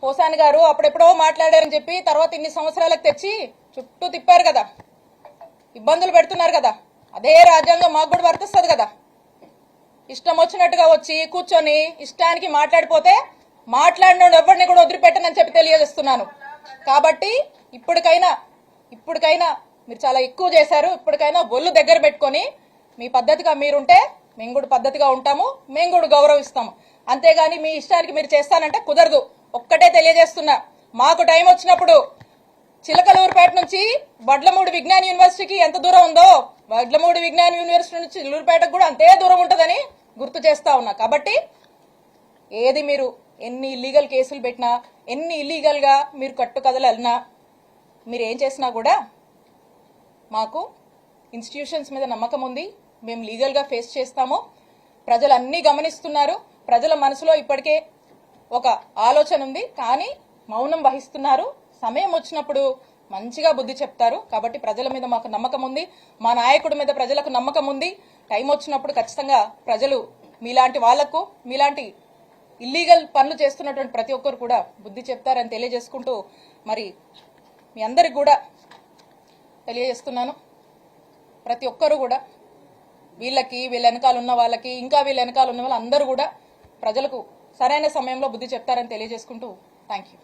పోసాని గారు అప్పుడెప్పుడో మాట్లాడారని చెప్పి తర్వాత ఇన్ని సంవత్సరాలకు తెచ్చి చుట్టూ తిప్పారు కదా, ఇబ్బందులు పెడుతున్నారు కదా. అదే రాజ్యాంగం మాకు కూడా వర్తిస్తుంది కదా. ఇష్టం వచ్చినట్టుగా వచ్చి కూర్చొని ఇష్టానికి మాట్లాడిపోతే మాట్లాడిన ఎవరిని కూడా వదిలిపెట్టనని చెప్పి తెలియజేస్తున్నాను. కాబట్టి ఇప్పటికైనా మీరు చాలా ఎక్కువ చేశారు. ఇప్పటికైనా ఒళ్ళు దగ్గర పెట్టుకొని మీ పద్ధతిగా మీరుంటే మేము కూడా పద్ధతిగా ఉంటాము, మేము కూడా గౌరవిస్తాము. అంతేగాని మీ ఇష్టానికి మీరు చేస్తానంటే కుదరదు. ఒక్కటే తెలియజేస్తున్నా, మాకు టైం వచ్చినప్పుడు చిలకలూరుపేట నుంచి వడ్లమూడి విజ్ఞాన యూనివర్సిటీకి ఎంత దూరం ఉందో వడ్లమూడి విజ్ఞాన యూనివర్సిటీ నుంచి చిలూరుపేటకు కూడా అంతే దూరం ఉంటుందని గుర్తు చేస్తా ఉన్నా. కాబట్టి ఏది మీరు ఎన్ని ఇల్లీగల్ కేసులు పెట్టినా, ఎన్ని ఇల్లీగల్ గా మీరు కట్టుకదలన్నా, మీరు ఏం చేసినా కూడా మాకు ఇన్స్టిట్యూషన్స్ మీద నమ్మకం ఉంది. మేము లీగల్ గా ఫేస్ చేస్తాము. ప్రజలు అన్ని గమనిస్తున్నారు. ప్రజల మనసులో ఇప్పటికే ఒక ఆలోచన ఉంది, కానీ మౌనం వహిస్తున్నారు. సమయం వచ్చినప్పుడు మంచిగా బుద్ధి చెప్తారు. కాబట్టి ప్రజల మీద మాకు నమ్మకం ఉంది, మా నాయకుడి మీద ప్రజలకు నమ్మకం ఉంది. టైం వచ్చినప్పుడు ఖచ్చితంగా ప్రజలు మీలాంటి వాళ్లకు, మీలాంటి ఇల్లీగల్ పనులు చేస్తున్నటువంటి ప్రతి ఒక్కరు కూడా బుద్ధి చెప్తారని తెలియజేసుకుంటూ, మరి మీ అందరికి కూడా తెలియజేస్తున్నాను, ప్రతి ఒక్కరు కూడా వీళ్ళ వెనకాల ఉన్న వాళ్ళకి, ఇంకా వీళ్ళ వెనకాల ఉన్న వాళ్ళందరూ కూడా ప్రజలకు సరైన సమయంలో బుద్ధి చెప్తారని తెలియజేసుకుంటూ థ్యాంక్ యూ.